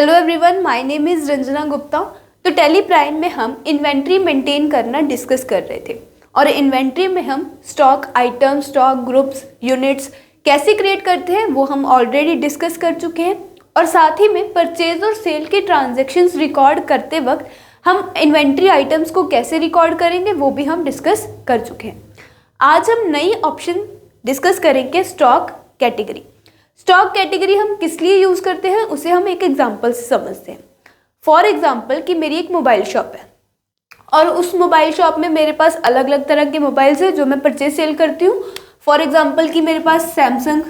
Hello everyone, my name is Ranjana Gupta. तो tally prime में हम इन्वेंट्री मेंटेन करना डिस्कस कर रहे थे और इन्वेंट्री में हम stock item, stock groups, units कैसे क्रिएट करते हैं वो हम ऑलरेडी डिस्कस कर चुके हैं। और साथ ही में परचेज और सेल के ट्रांजैक्शंस रिकॉर्ड करते वक्त हम इन्वेंट्री आइटम्स को कैसे रिकॉर्ड करेंगे वो भी हम डिस्कस कर चुके हैं। आज हम नई ऑप्शन डिस्कस करेंगे, स्टॉक कैटेगरी। स्टॉक कैटेगरी हम किस लिए यूज़ करते हैं उसे हम एक एग्जांपल से समझते हैं। फॉर एग्जांपल कि मेरी एक मोबाइल शॉप है और उस मोबाइल शॉप में मेरे पास अलग अलग तरह के मोबाइल्स हैं जो मैं परचेज सेल करती हूँ। फॉर एग्जांपल कि मेरे पास सैमसंग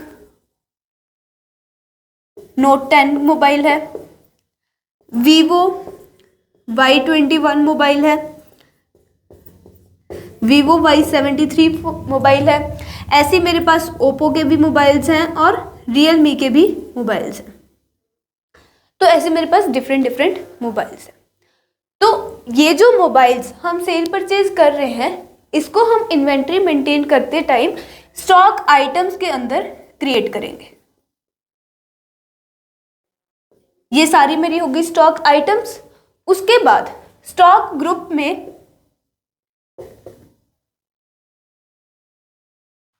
नोट 10 मोबाइल है, वीवो Y21 मोबाइल है, वीवो Y73 मोबाइल है। ऐसे मेरे पास ओप्पो के भी मोबाइल्स हैं और रियलमी के भी मोबाइल्स हैं। तो ऐसे मेरे पास डिफरेंट मोबाइल्स हैं। तो ये जो मोबाइल्स हम सेल परचेज कर रहे हैं इसको हम इन्वेंट्री मेंटेन करते टाइम स्टॉक आइटम्स के अंदर क्रिएट करेंगे। ये सारी मेरी होगी स्टॉक आइटम्स। उसके बाद स्टॉक ग्रुप में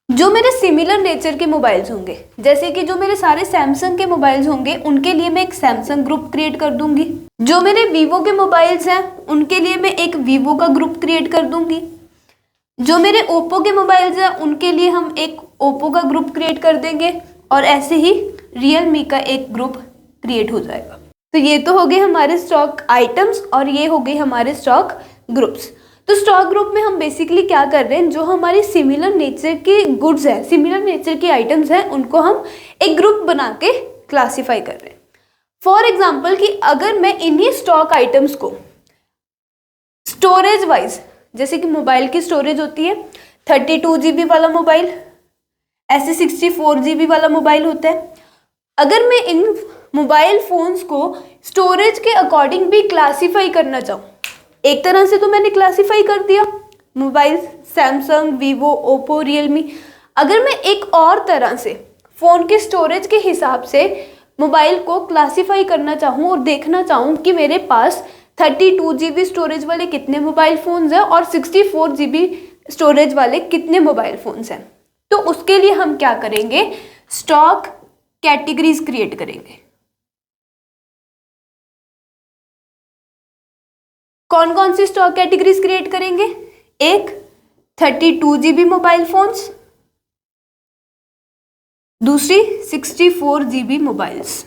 जो मेरे सिमिलर नेचर के मोबाइल्स होंगे, जैसे कि जो मेरे सारे सैमसंग के मोबाइल्स होंगे उनके लिए मैं एक सैमसंग ग्रुप क्रिएट कर दूंगी। जो मेरे वीवो के मोबाइल्स हैं उनके लिए मैं एक वीवो का ग्रुप क्रिएट कर दूंगी। जो मेरे ओप्पो के मोबाइल्स हैं उनके लिए हम एक ओप्पो का ग्रुप क्रिएट कर देंगे और ऐसे ही रियलमी का एक ग्रुप क्रिएट हो जाएगा। तो ये तो हो गए हमारे स्टॉक आइटम्स और ये हो गए हमारे स्टॉक ग्रुप्स। तो स्टॉक ग्रुप में हम बेसिकली क्या कर रहे हैं, जो हमारी सिमिलर नेचर के गुड्स हैं, सिमिलर नेचर की आइटम्स हैं, उनको हम एक ग्रुप बना के क्लासीफाई कर रहे हैं। फॉर एग्जांपल कि अगर मैं इन्हीं स्टॉक आइटम्स को स्टोरेज वाइज, जैसे कि मोबाइल की स्टोरेज होती है 32 GB वाला मोबाइल, ऐसे 64 GB वाला मोबाइल होता है। अगर मैं इन मोबाइल फोन्स को स्टोरेज के अकॉर्डिंग भी क्लासीफाई करना चाहूँ, एक तरह से तो मैंने क्लासीफाई कर दिया mobile Samsung, Vivo, Oppo, Realme. अगर मैं एक और तरह से फ़ोन के स्टोरेज के हिसाब से मोबाइल को क्लासीफाई करना चाहूँ और देखना चाहूँ कि मेरे पास 32 GB स्टोरेज वाले कितने मोबाइल फ़ोन्स हैं और 64 GB स्टोरेज वाले कितने मोबाइल फ़ोन्स हैं, तो उसके लिए हम क्या करेंगे, स्टॉक कैटेगरीज क्रिएट करेंगे। कौन कौन सी स्टॉक कैटेगरीज क्रिएट करेंगे, एक 32 GB मोबाइल फोन्स, दूसरी 64 GB मोबाइल्स।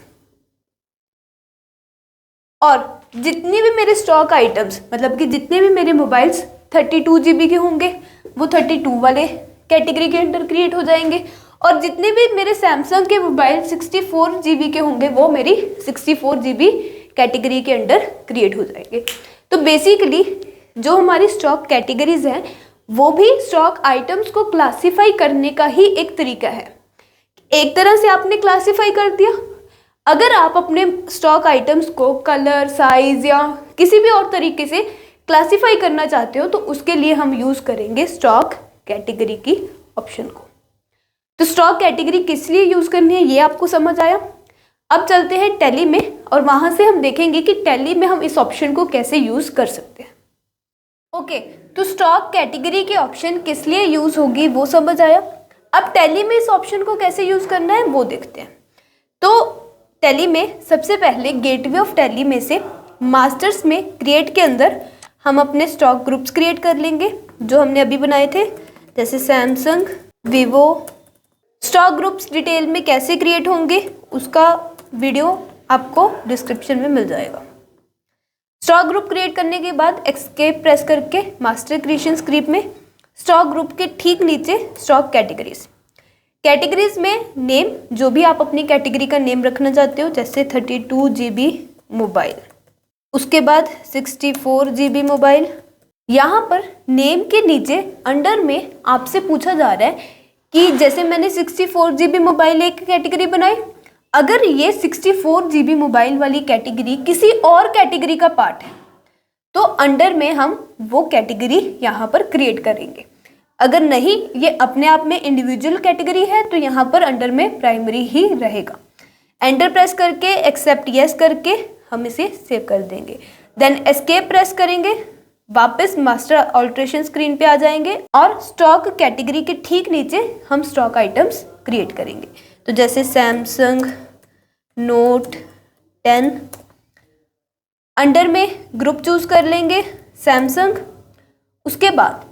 और जितनी भी मेरे स्टॉक आइटम्स, मतलब कि जितने भी मेरे मोबाइल्स 32 GB के होंगे वो 32 वाले कैटेगरी के अंदर क्रिएट हो जाएंगे और जितने भी मेरे सैमसंग के मोबाइल 64 GB के होंगे वो मेरी 64 GB कैटेगरी के अंदर क्रिएट हो जाएंगे। तो बेसिकली जो हमारी स्टॉक कैटेगरीज हैं वो भी स्टॉक आइटम्स को क्लासीफाई करने का ही एक तरीका है। एक तरह से आपने क्लासीफाई कर दिया। अगर आप अपने स्टॉक आइटम्स को कलर, साइज या किसी भी और तरीके से क्लासीफाई करना चाहते हो तो उसके लिए हम यूज़ करेंगे स्टॉक कैटेगरी की ऑप्शन को। तो स्टॉक कैटेगरी किस लिए यूज़ करनी है ये आपको समझ आया। अब चलते हैं टैली में और वहाँ से हम देखेंगे कि टैली में हम इस ऑप्शन को कैसे यूज़ कर सकते हैं। ओके, तो स्टॉक कैटेगरी की ऑप्शन किस लिए यूज़ होगी वो समझ आया। अब टैली में इस ऑप्शन को कैसे यूज़ करना है वो देखते हैं। तो टैली में सबसे पहले गेटवे ऑफ टैली में से मास्टर्स में क्रिएट के अंदर हम अपने स्टॉक ग्रुप्स क्रिएट कर लेंगे जो हमने अभी बनाए थे, जैसे Samsung, Vivo. Stock groups detail में कैसे क्रिएट होंगे उसका वीडियो आपको डिस्क्रिप्शन में मिल जाएगा। स्टॉक ग्रुप क्रिएट करने के बाद एस्केप प्रेस करके मास्टर क्रिएशन स्क्रिप्ट में स्टॉक ग्रुप के ठीक नीचे स्टॉक कैटेगरीज, कैटेगरीज में नेम, जो भी आप अपनी कैटेगरी का नेम रखना चाहते हो, जैसे 32 GB मोबाइल, उसके बाद 64 GB मोबाइल। यहाँ पर नेम के नीचे अंडर में आपसे पूछा जा रहा है कि जैसे मैंने 64 GB मोबाइल एक कैटेगरी बनाई, अगर ये 64 GB मोबाइल वाली कैटेगरी किसी और कैटेगरी का पार्ट है तो अंडर में हम वो कैटेगरी यहाँ पर क्रिएट करेंगे। अगर नहीं, ये अपने आप में इंडिविजुअल कैटेगरी है तो यहाँ पर अंडर में प्राइमरी ही रहेगा। एंटर प्रेस करके एक्सेप्ट यस करके हम इसे सेव कर देंगे। देन एस्केप प्रेस करेंगे, वापस मास्टर ऑल्ट्रेशन स्क्रीन पे आ जाएंगे और स्टॉक कैटेगरी के ठीक नीचे हम स्टॉक आइटम्स क्रिएट करेंगे। तो जैसे सैमसंग नोट 10, अंडर में ग्रुप चूज कर लेंगे सैमसंग। उसके बाद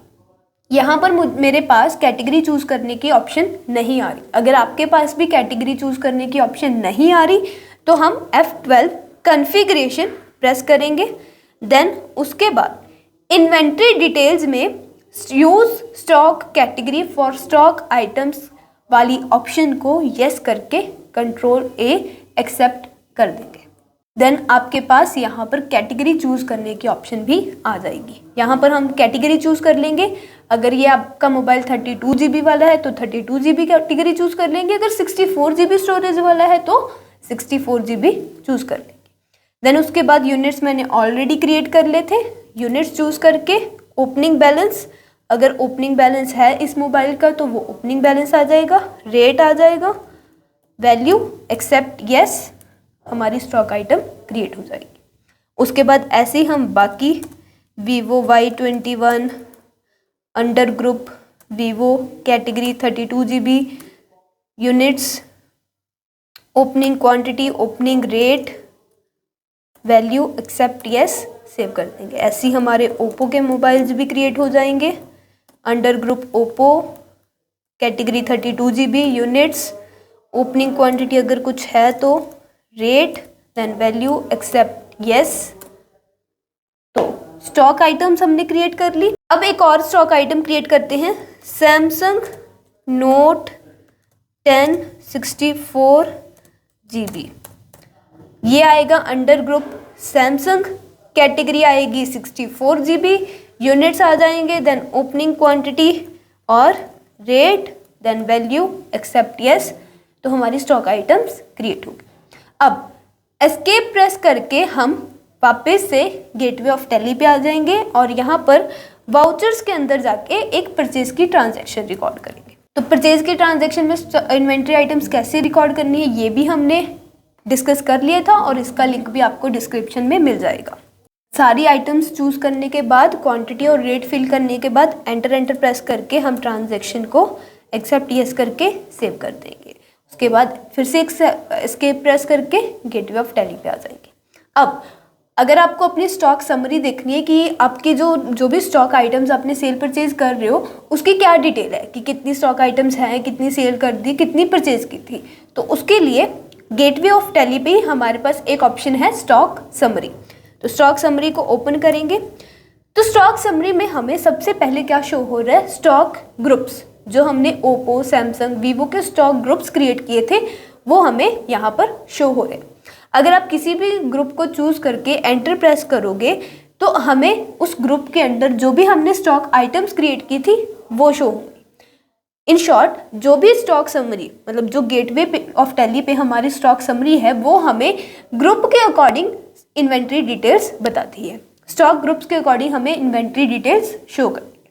यहाँ पर मेरे पास कैटेगरी चूज करने की ऑप्शन नहीं आ रही। अगर आपके पास भी कैटेगरी चूज करने की ऑप्शन नहीं आ रही तो हम F12 कॉन्फ़िगरेशन प्रेस करेंगे। देन उसके बाद इन्वेंट्री डिटेल्स में use stock category for stock items वाली ऑप्शन को यस करके कंट्रोल A एक्सेप्ट कर देंगे। देन आपके पास यहाँ पर कैटेगरी चूज करने की ऑप्शन भी आ जाएगी। यहाँ पर हम कैटेगरी चूज कर लेंगे। अगर ये आपका मोबाइल 32 GB वाला है तो 32 GB कैटेगरी चूज कर लेंगे। अगर 64 GB स्टोरेज वाला है तो 64 GB चूज कर लेंगे। देन उसके बाद यूनिट्स मैंने ऑलरेडी क्रिएट कर लिए थे। यूनिट्स चूज करके ओपनिंग बैलेंस, अगर ओपनिंग बैलेंस है इस मोबाइल का तो वो ओपनिंग बैलेंस आ जाएगा, रेट आ जाएगा, वैल्यू एक्सेप्ट यस, हमारी स्टॉक आइटम क्रिएट हो जाएगी। उसके बाद ऐसे ही हम बाकी Vivo Y21 under group Vivo category 32 GB units, opening quantity, opening rate, value accept yes save कर देंगे। ऐसे ही हमारे ओप्पो के मोबाइल्स भी क्रिएट हो जाएंगे। Under group Oppo category 32 GB units, opening quantity अगर कुछ है तो rate, then value accept yes. तो स्टॉक आइटम्स हमने क्रिएट कर ली। अब एक और स्टॉक आइटम क्रिएट करते हैं, सैमसंग नोट 10 64 GB। ये आएगा अंडर ग्रुप सैमसंग, कैटेगरी आएगी 64 GB, यूनिट्स आ जाएंगे, देन ओपनिंग क्वांटिटी और rate, then value accept yes. तो हमारी स्टॉक आइटम्स क्रिएट होगी। अब एस्केप प्रेस करके हम वापस से गेटवे ऑफ टैली पे आ जाएंगे और यहाँ पर वाउचर्स के अंदर जाके एक परचेज की ट्रांजैक्शन रिकॉर्ड करेंगे। तो परचेज की ट्रांजैक्शन में इन्वेंट्री आइटम्स कैसे रिकॉर्ड करनी है ये भी हमने डिस्कस कर लिया था और इसका लिंक भी आपको डिस्क्रिप्शन में मिल जाएगा। सारी आइटम्स चूज करने के बाद क्वांटिटी और रेट फिल करने के बाद एंटर प्रेस करके हम ट्रांजैक्शन को एक्सेप्ट यस करके सेव कर देंगे। उसके बाद फिर से एस्केप प्रेस करके गेटवे ऑफ टैली पे आ जाएंगे। अब अगर आपको अपनी स्टॉक समरी देखनी है कि आपकी जो भी स्टॉक आइटम्स आपने सेल परचेज कर रहे हो उसकी क्या डिटेल है कि कितनी स्टॉक आइटम्स हैं, कितनी सेल कर दी, कितनी परचेज की थी, तो उसके लिए गेटवे ऑफ टैली पे हमारे पास एक ऑप्शन है स्टॉक समरी। तो स्टॉक समरी को ओपन करेंगे तो स्टॉक समरी में हमें सबसे पहले क्या शो हो रहा है, स्टॉक ग्रुप्स। जो हमने ओप्पो, सैमसंग, वीवो के स्टॉक ग्रुप्स क्रिएट किए थे वो हमें यहाँ पर शो हो रहे हैं। अगर आप किसी भी ग्रुप को चूज करके एंटर प्रेस करोगे तो हमें उस ग्रुप के अंदर जो भी हमने स्टॉक आइटम्स क्रिएट की थी वो शो होंगी। इन शॉर्ट जो भी स्टॉक समरी मतलब जो गेटवे ऑफ टैली पे हमारी स्टॉक समरी है वो हमें ग्रुप के अकॉर्डिंग इन्वेंट्री डिटेल्स बताती है। स्टॉक ग्रुप्स के अकॉर्डिंग हमें इन्वेंट्री डिटेल्स शो करती है।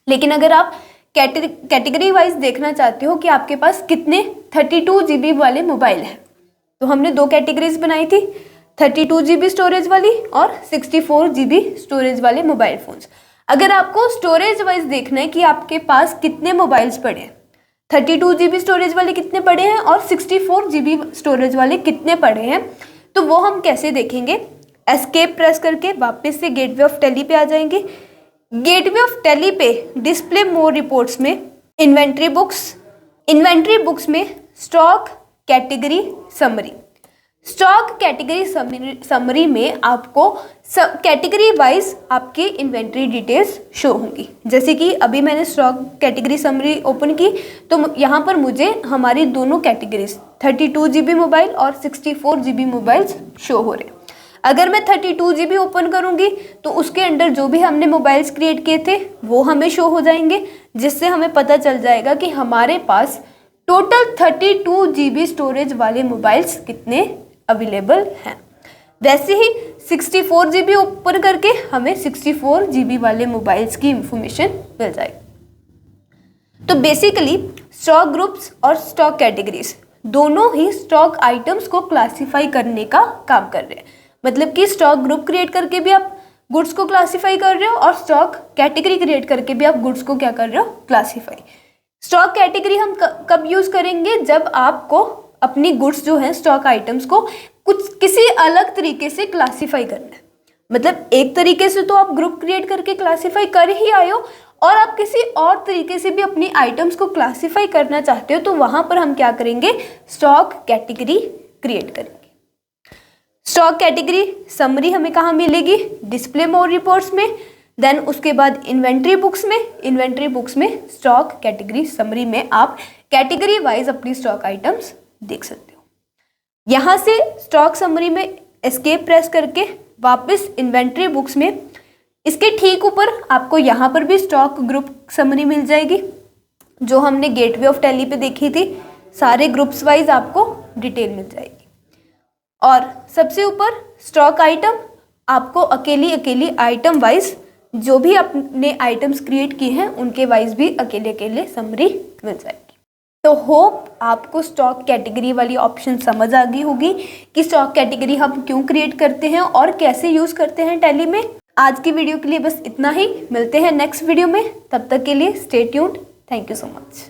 लेकिन अगर आप कैटेगरी वाइज देखना चाहते हो कि आपके पास कितने 32 GB वाले मोबाइल हैं तो हमने दो कैटेगरीज बनाई थी, 32 GB स्टोरेज वाली और 64 GB स्टोरेज वाले मोबाइल फोन्स। अगर आपको स्टोरेज वाइज देखना है कि आपके पास कितने मोबाइल्स पड़े हैं, 32 GB स्टोरेज वाले कितने पड़े हैं और 64 GB स्टोरेज वाले कितने पड़े हैं, तो वो हम कैसे देखेंगे। एस्केप प्रेस करके वापस से गेटवे ऑफ टैली पे आ जाएंगे। गेटवे ऑफ टैली पे डिस्प्ले मोर रिपोर्ट्स में इन्वेंट्री बुक्स में stock category summary. Stock category summary में आपको कैटेगरी वाइज आपकी इन्वेंट्री डिटेल्स शो होंगी। जैसे कि अभी मैंने स्टॉक कैटेगरी समरी ओपन की तो यहाँ पर मुझे हमारी दोनों कैटेगरीज 32 GB मोबाइल और 64 GB मोबाइल्स शो हो रहे हैं। अगर मैं 32 GB ओपन करूंगी तो उसके अंदर जो भी हमने मोबाइल्स क्रिएट किए थे वो हमें शो हो जाएंगे, जिससे हमें पता चल जाएगा कि हमारे पास टोटल 32 GB स्टोरेज वाले मोबाइल्स कितने अवेलेबल हैं। वैसे ही 64 GB ओपन करके हमें 64 GB वाले मोबाइल्स की इंफॉर्मेशन मिल जाएगी। तो बेसिकली स्टॉक ग्रुप्स और स्टॉक कैटेगरीज दोनों ही स्टॉक आइटम्स को क्लासिफाई करने का काम कर रहे हैं। मतलब कि स्टॉक ग्रुप क्रिएट करके भी आप गुड्स को क्लासीफाई कर रहे हो और स्टॉक कैटेगरी क्रिएट करके भी आप गुड्स को क्या कर रहे हो, क्लासीफाई। स्टॉक कैटेगरी हम कब यूज करेंगे, जब आपको अपनी गुड्स जो है स्टॉक आइटम्स को कुछ किसी अलग तरीके से क्लासीफाई करना है। मतलब एक तरीके से तो आप ग्रुप क्रिएट करके क्लासीफाई कर ही आए हो, और आप किसी और तरीके से भी अपनी आइटम्स को क्लासीफाई करना चाहते हो, तो वहां पर हम क्या करेंगे, स्टॉक कैटेगरी क्रिएट करेंगे। स्टॉक कैटेगरी समरी हमें कहाँ मिलेगी, डिस्प्ले मोर रिपोर्ट्स में, देन उसके बाद इन्वेंट्री बुक्स में, इन्वेंट्री बुक्स में स्टॉक कैटेगरी समरी में आप कैटेगरी वाइज अपनी स्टॉक आइटम्स देख सकते हो। यहाँ से स्टॉक समरी में एस्केप प्रेस करके वापस इन्वेंट्री बुक्स में, इसके ठीक ऊपर आपको यहाँ पर भी स्टॉक ग्रुप समरी मिल जाएगी जो हमने गेटवे ऑफ टैली पे देखी थी। सारे ग्रुप्स वाइज आपको डिटेल मिल जाएगी। और सबसे ऊपर स्टॉक आइटम, आपको अकेली अकेली आइटम वाइज जो भी आपने आइटम्स क्रिएट किए हैं उनके वाइज भी अकेले अकेले समरी मिल जाएगी। तो होप आपको स्टॉक कैटेगरी वाली ऑप्शन समझ आ गई होगी कि स्टॉक कैटेगरी हम क्यों क्रिएट करते हैं और कैसे यूज करते हैं टैली में। आज की वीडियो के लिए बस इतना ही, मिलते हैं नेक्स्ट वीडियो में, तब तक के लिए stay tuned. Thank you so much.